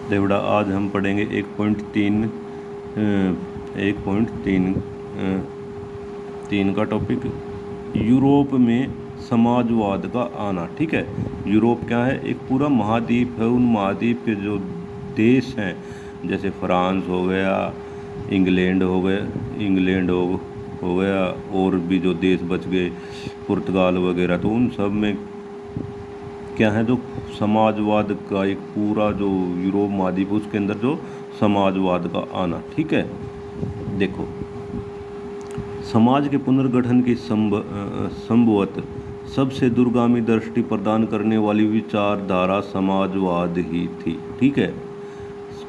देखो बेटा, आज हम पढ़ेंगे 1.3 का टॉपिक, यूरोप में समाजवाद का आना। ठीक है, यूरोप क्या है? एक पूरा महाद्वीप है। उन महाद्वीप के जो देश हैं, जैसे फ्रांस हो गया, इंग्लैंड हो गया, हो गया, और भी जो देश बच गए, पुर्तगाल वगैरह, तो उन सब में क्या है, जो समाजवाद का एक पूरा जो यूरोप महाद्वीप, उसके अंदर जो समाजवाद का आना। ठीक है, देखो, समाज के पुनर्गठन की संभवत सबसे दूरगामी दृष्टि प्रदान करने वाली विचारधारा समाजवाद ही थी। ठीक है,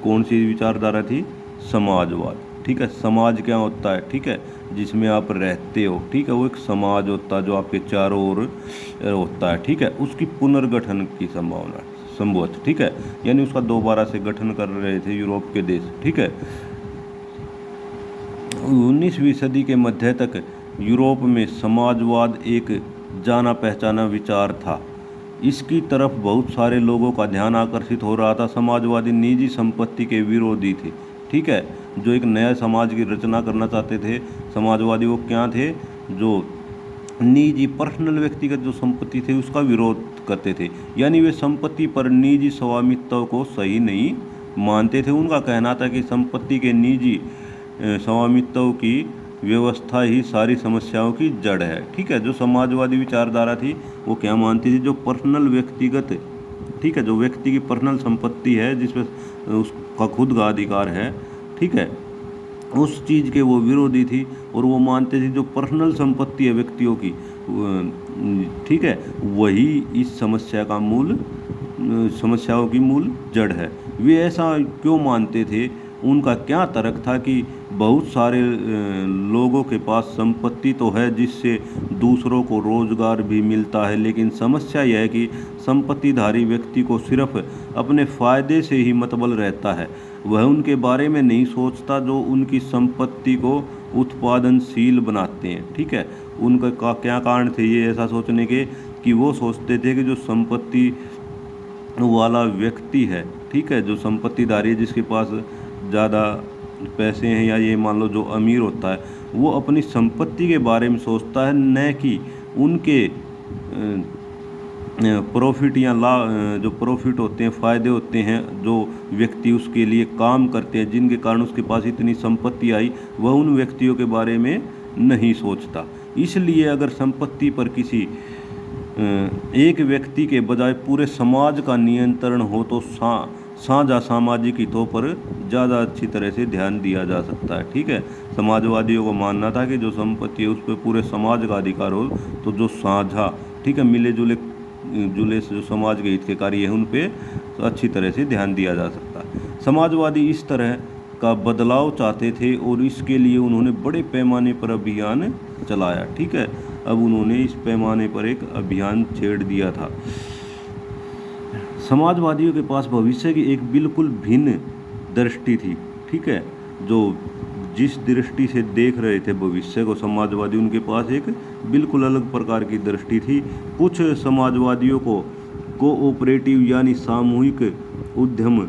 कौन सी विचारधारा थी? समाजवाद। ठीक है, समाज क्या होता है? ठीक है, जिसमें आप रहते हो। ठीक है, वो एक समाज होता है जो आपके चारों ओर होता है। ठीक है, उसकी पुनर्गठन की संभावना संभवत। ठीक है, यानी उसका दोबारा से गठन कर रहे थे यूरोप के देश। ठीक है, 19वीं सदी के मध्य तक यूरोप में समाजवाद एक जाना पहचाना विचार था। इसकी तरफ बहुत सारे लोगों का ध्यान आकर्षित हो रहा था। समाजवादी निजी संपत्ति के विरोधी थे। ठीक है, जो एक नया समाज की रचना करना चाहते थे समाजवादी, वो क्या थे? जो निजी पर्सनल व्यक्तिगत जो संपत्ति थे उसका विरोध करते थे, यानी वे संपत्ति पर निजी स्वामित्व को सही नहीं मानते थे। उनका कहना था कि संपत्ति के निजी स्वामित्व की व्यवस्था ही सारी समस्याओं की जड़ है। ठीक है, जो समाजवादी विचारधारा थी वो क्या मानती थी? जो पर्सनल व्यक्तिगत, ठीक है, जो व्यक्ति की पर्सनल संपत्ति है जिसमें उसका खुद का अधिकार है, ठीक है, उस चीज़ के वो विरोधी थी। और वो मानते थे जो पर्सनल संपत्ति है व्यक्तियों की, ठीक है, वही इस समस्या का समस्याओं की मूल जड़ है। वे ऐसा क्यों मानते थे? उनका क्या तर्क था कि बहुत सारे लोगों के पास संपत्ति तो है जिससे दूसरों को रोजगार भी मिलता है, लेकिन समस्या यह है कि संपत्तिधारी व्यक्ति को सिर्फ अपने फायदे से ही मतबल रहता है। वह उनके बारे में नहीं सोचता जो उनकी संपत्ति को उत्पादनशील बनाते हैं। ठीक है, उनका क्या कारण थे ये ऐसा सोचने के? कि वो सोचते थे कि जो संपत्ति वाला व्यक्ति है, ठीक है, जो संपत्तिधारी है, जिसके पास ज़्यादा पैसे हैं, या ये मान लो जो अमीर होता है, वो अपनी संपत्ति के बारे में सोचता है, न कि उनके प्रॉफिट या जो प्रॉफिट होते हैं, फ़ायदे होते हैं, जो व्यक्ति उसके लिए काम करते हैं, जिनके कारण उसके पास इतनी संपत्ति आई, वह उन व्यक्तियों के बारे में नहीं सोचता। इसलिए अगर संपत्ति पर किसी एक व्यक्ति के बजाय पूरे समाज का नियंत्रण हो तो साझा सामाजिक हितों पर ज़्यादा अच्छी तरह से ध्यान दिया जा सकता है। ठीक है, समाजवादियों को मानना था कि जो संपत्ति है उस पर पूरे समाज का अधिकार हो, तो जो साझा, ठीक है, मिले जुले जो समाज के हित के कार्य हैं उन पे तो अच्छी तरह से ध्यान दिया जा सकता है। समाजवादी इस तरह का बदलाव चाहते थे और इसके लिए उन्होंने बड़े पैमाने पर अभियान चलाया। ठीक है, अब उन्होंने इस पैमाने पर एक अभियान छेड़ दिया था। समाजवादियों के पास भविष्य की एक बिल्कुल भिन्न दृष्टि थी। ठीक है, जो जिस दृष्टि से देख रहे थे भविष्य को समाजवादी, उनके पास एक बिल्कुल अलग प्रकार की दृष्टि थी। कुछ समाजवादियों को कोऑपरेटिव यानी सामूहिक उद्यम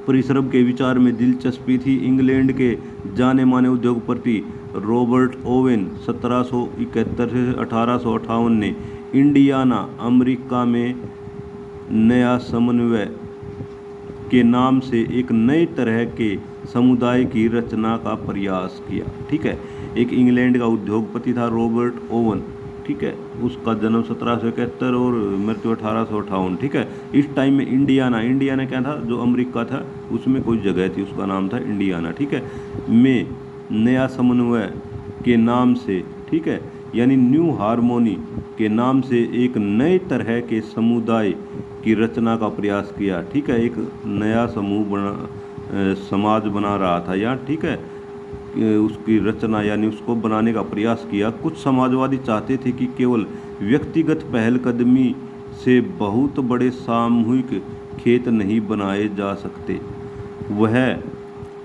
परिश्रम के विचार में दिलचस्पी थी। इंग्लैंड के जाने माने उद्योगपति रॉबर्ट ओवेन 1771 से 1858 ने इंडियाना, अमेरिका में नया समन्वय के नाम से एक नए तरह के समुदाय की रचना का प्रयास किया। ठीक है, एक इंग्लैंड का उद्योगपति था रॉबर्ट ओवन। ठीक है, उसका जन्म 1771 और मृत्यु 1858। ठीक है, इस टाइम में इंडियाना क्या था? जो अमेरिका था उसमें कोई जगह थी, उसका नाम था इंडियाना। ठीक है, में नया समन्वय के नाम से, ठीक है, यानी न्यू हार्मोनी के नाम से एक नए तरह के समुदाय की रचना का प्रयास किया। ठीक है, एक नया समाज बना रहा था या, ठीक है, उसकी रचना यानी उसको बनाने का प्रयास किया। कुछ समाजवादी चाहते थे कि केवल व्यक्तिगत पहलकदमी से बहुत बड़े सामूहिक खेत नहीं बनाए जा सकते। वह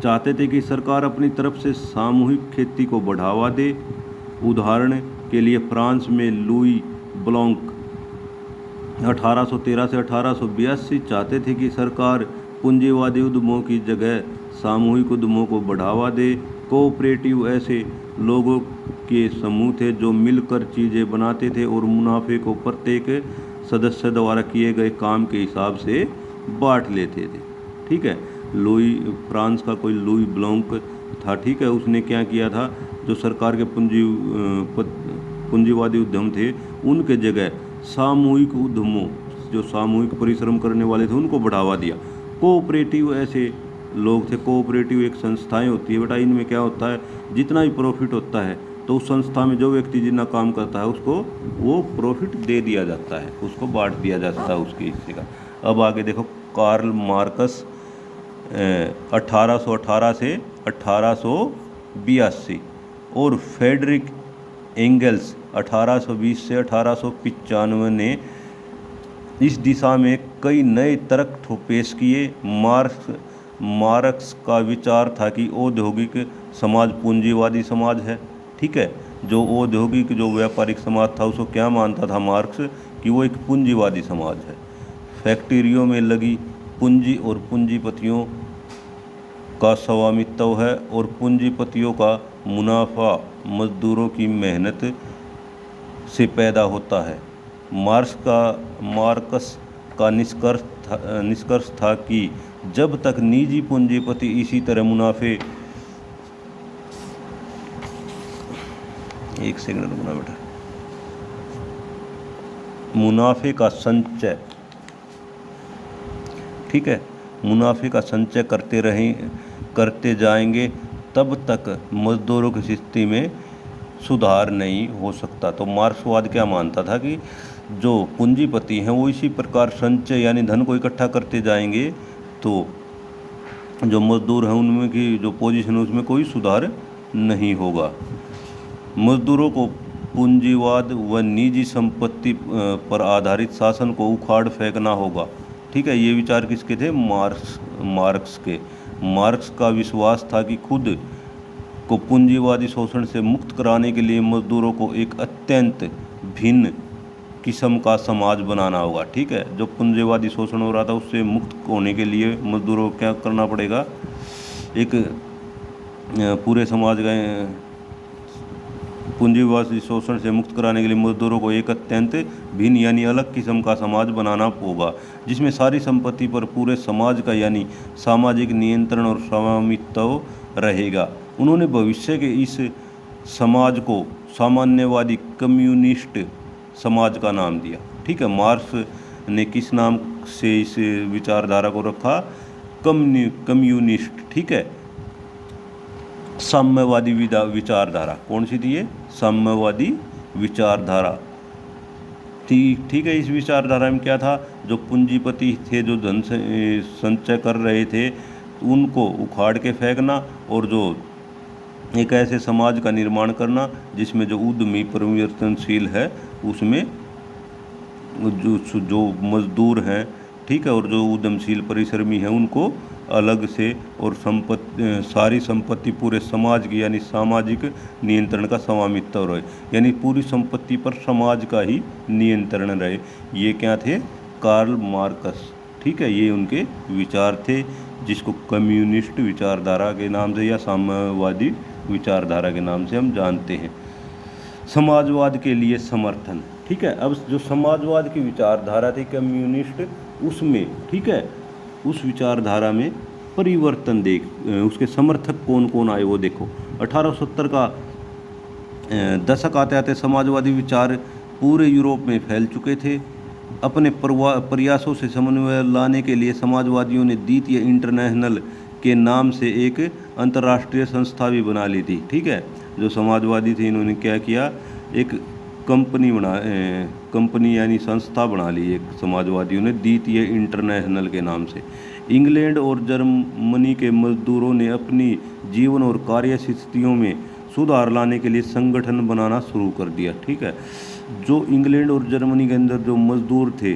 चाहते थे कि सरकार अपनी तरफ से सामूहिक खेती को बढ़ावा दे। उदाहरण के लिए फ्रांस में लुई ब्लॉन्क 1813 से 1882 चाहते थे कि सरकार पूंजीवादी उद्यमों की जगह सामूहिक उद्यमों को बढ़ावा दे। कोऑपरेटिव ऐसे लोगों के समूह थे जो मिलकर चीज़ें बनाते थे और मुनाफे को प्रत्येक सदस्य द्वारा किए गए काम के हिसाब से बांट लेते थे। ठीक है, लुई फ्रांस का कोई लुई ब्लॉन्क था। ठीक है, उसने क्या किया था, जो सरकार के पूंजीवादी उद्यम थे उनके जगह सामूहिक उद्यमों, जो सामूहिक परिश्रम करने वाले थे, उनको बढ़ावा दिया। कोऑपरेटिव ऐसे लोग थे। कोऑपरेटिव एक संस्थाएं होती है बेटा, इनमें क्या होता है, जितना भी प्रॉफिट होता है तो उस संस्था में जो व्यक्ति जितना काम करता है उसको वो प्रॉफिट दे दिया जाता है, उसको बांट दिया जाता है उसके हिस्से का। अब आगे देखो, कार्ल मार्क्स 1818 से 1882 और फ्रेडरिक एंगल्स 1820 से 1895 ने इस दिशा में कई नए तर्क पेश किए। मार्क्स का विचार था कि औद्योगिक समाज पूंजीवादी समाज है। ठीक है, जो औद्योगिक जो व्यापारिक समाज था उसको क्या मानता था मार्क्स, कि वो एक पूंजीवादी समाज है। फैक्ट्रियों में लगी पूंजी और पूंजीपतियों का स्वामित्व है और पूंजीपतियों का मुनाफा मजदूरों की मेहनत से पैदा होता है। मार्क्स का निष्कर्ष था कि जब तक निजी पूंजीपति इसी तरह मुनाफे, एक सेकंड रुकना बेटा, मुनाफे का संचय, ठीक है, मुनाफे का संचय करते जाएंगे तब तक मजदूरों की स्थिति में सुधार नहीं हो सकता। तो मार्क्सवाद क्या मानता था कि जो पूंजीपति हैं वो इसी प्रकार संचय यानी धन को इकट्ठा करते जाएंगे तो जो मजदूर हैं उनमें की जो पोजीशन है उसमें कोई सुधार नहीं होगा। मजदूरों को पूंजीवाद व निजी संपत्ति पर आधारित शासन को उखाड़ फेंकना होगा। ठीक है, ये विचार किसके थे, मार्क्स के। मार्क्स का विश्वास था कि खुद को पूंजीवादी शोषण से मुक्त कराने के लिए मजदूरों को एक अत्यंत भिन्न किस्म का समाज बनाना होगा। ठीक है, जो पूंजीवादी शोषण हो रहा था उससे मुक्त होने के लिए मजदूरों को क्या करना पड़ेगा, एक पूरे समाज का पूंजीवादी शोषण से मुक्त कराने के लिए मजदूरों को एक अत्यंत भिन्न यानी अलग किस्म का समाज बनाना होगा, जिसमें सारी संपत्ति पर पूरे समाज का यानी सामाजिक नियंत्रण और स्वामित्व रहेगा। उन्होंने भविष्य के इस समाज को सामान्यवादी कम्युनिस्ट समाज का नाम दिया। ठीक है, मार्क्स ने किस नाम से इस विचारधारा को रखा, कम्युनिस्ट। ठीक है, साम्यवादी विचारधारा, कौन सी थी ये, साम्यवादी विचारधारा। ठीक है, इस विचारधारा में क्या था, जो पूंजीपति थे जो धन से संचय कर रहे थे उनको उखाड़ के फेंकना और जो एक ऐसे समाज का निर्माण करना जिसमें जो उद्यमी परिवर्तनशील है उसमें जो मजदूर हैं, ठीक है, और जो उद्यमशील परिश्रमी हैं उनको अलग से और सारी संपत्ति पूरे समाज की यानी सामाजिक नियंत्रण का स्वामित्व रहे, यानी पूरी संपत्ति पर समाज का ही नियंत्रण रहे। ये क्या थे, कार्ल मार्क्स। ठीक है, ये उनके विचार थे जिसको कम्युनिस्ट विचारधारा के नाम से या साम्यवादी विचारधारा के नाम से हम जानते हैं। समाजवाद के लिए समर्थन। ठीक है, अब जो समाजवाद की विचारधारा थी कम्युनिस्ट, उसमें ठीक है उस विचारधारा में परिवर्तन उसके समर्थक कौन कौन आए वो देखो। 1870 का दशक आते आते समाजवादी विचार पूरे यूरोप में फैल चुके थे। अपने प्रयासों से समन्वय लाने के लिए समाजवादियों ने द्वितीय इंटरनेशनल के नाम से एक अंतर्राष्ट्रीय संस्था भी बना ली थी। ठीक है, जो समाजवादी थे इन्होंने क्या किया, एक कंपनी यानी संस्था बना ली एक समाजवादियों ने द्वितीय इंटरनेशनल के नाम से। इंग्लैंड और जर्मनी के मजदूरों ने अपनी जीवन और कार्य स्थितियों में सुधार लाने के लिए संगठन बनाना शुरू कर दिया। ठीक है, जो इंग्लैंड और जर्मनी के अंदर जो मजदूर थे,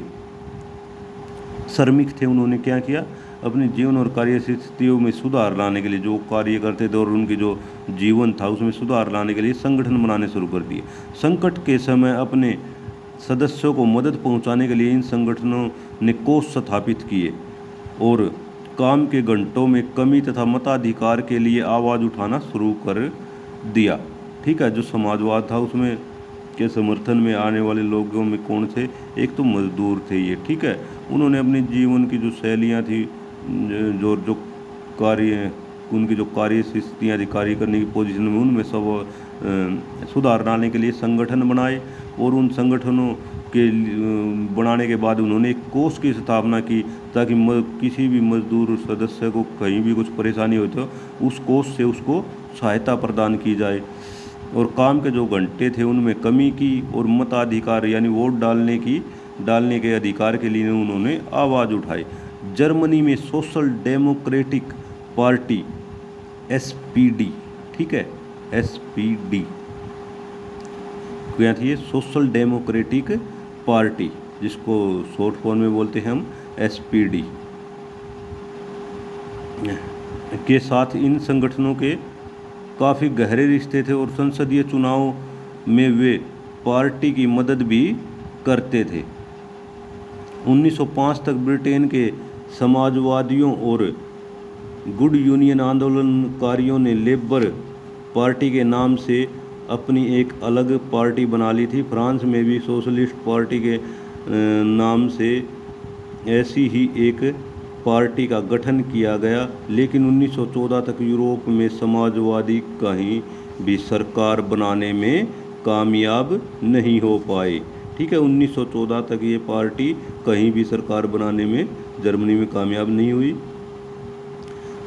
श्रमिक थे, उन्होंने क्या किया, अपने जीवन और कार्य स्थितियों में सुधार लाने के लिए जो कार्य करते थे और उनकी जो जीवन था उसमें सुधार लाने के लिए संगठन बनाने शुरू कर दिए। संकट के समय अपने सदस्यों को मदद पहुंचाने के लिए इन संगठनों ने कोष स्थापित किए और काम के घंटों में कमी तथा मताधिकार के लिए आवाज़ उठाना शुरू कर दिया। ठीक है, जो समाजवाद था उसमें के समर्थन में आने वाले लोगों में कौन थे? एक तो मजदूर थे ये। ठीक है, उन्होंने अपने जीवन की जो शैलियाँ थी, जो जो कार्य उनकी जो कार्य स्थितियाँ थी, कार्य करने की पोजीशन में, उनमें सब सुधार लाने के लिए संगठन बनाए। और उन संगठनों के बनाने के बाद उन्होंने एक कोष की स्थापना की, ताकि किसी भी मजदूर सदस्य को कहीं भी कुछ परेशानी हो तो उस कोष से उसको सहायता प्रदान की जाए। और काम के जो घंटे थे उनमें कमी की, और मताधिकार यानी वोट डालने के अधिकार के लिए उन्होंने आवाज़ उठाई। जर्मनी में सोशल डेमोक्रेटिक पार्टी SPD, ठीक है, SPD क्या थी ये? सोशल डेमोक्रेटिक पार्टी, जिसको शॉर्ट फॉर्म में बोलते हैं हम SPD के साथ इन संगठनों के काफ़ी गहरे रिश्ते थे, और संसदीय चुनाव में वे पार्टी की मदद भी करते थे। 1905 तक ब्रिटेन के समाजवादियों और गुड यूनियन आंदोलनकारियों ने लेबर पार्टी के नाम से अपनी एक अलग पार्टी बना ली थी। फ्रांस में भी सोशलिस्ट पार्टी के नाम से ऐसी ही एक पार्टी का गठन किया गया, लेकिन 1914 तक यूरोप में समाजवादी कहीं भी सरकार बनाने में कामयाब नहीं हो पाए। ठीक है, 1914 तक ये पार्टी कहीं भी सरकार बनाने में जर्मनी में कामयाब नहीं हुई।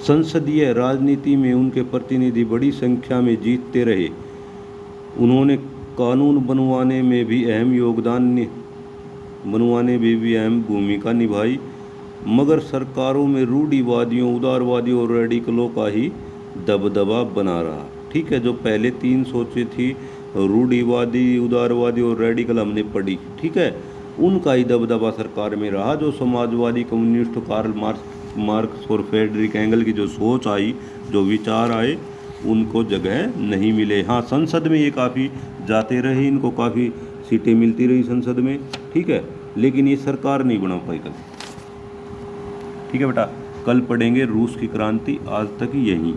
संसदीय राजनीति में उनके प्रतिनिधि बड़ी संख्या में जीतते रहे। उन्होंने कानून बनवाने में भी अहम भूमिका निभाई, मगर सरकारों में रूढ़िवादियों, उदारवादियों और रेडिकलों का ही दबदबा बना रहा। ठीक है, जो पहले 3 सोचें थी, रूढ़िवादी, उदारवादी और रेडिकल, हमने पढ़ी। ठीक है, उनका ही दबदबा सरकार में रहा। जो समाजवादी, कम्युनिस्ट, कार्ल मार्क्स और फ्रेडरिक एंगल की जो सोच आई, जो विचार आए, उनको जगह नहीं मिले। हाँ, संसद में ये काफ़ी जाते रहे, इनको काफ़ी सीटें मिलती रही संसद में। ठीक है, लेकिन ये सरकार नहीं बना पाई कभी। ठीक है बेटा, कल पढ़ेंगे रूस की क्रांति, आज तक यहीं।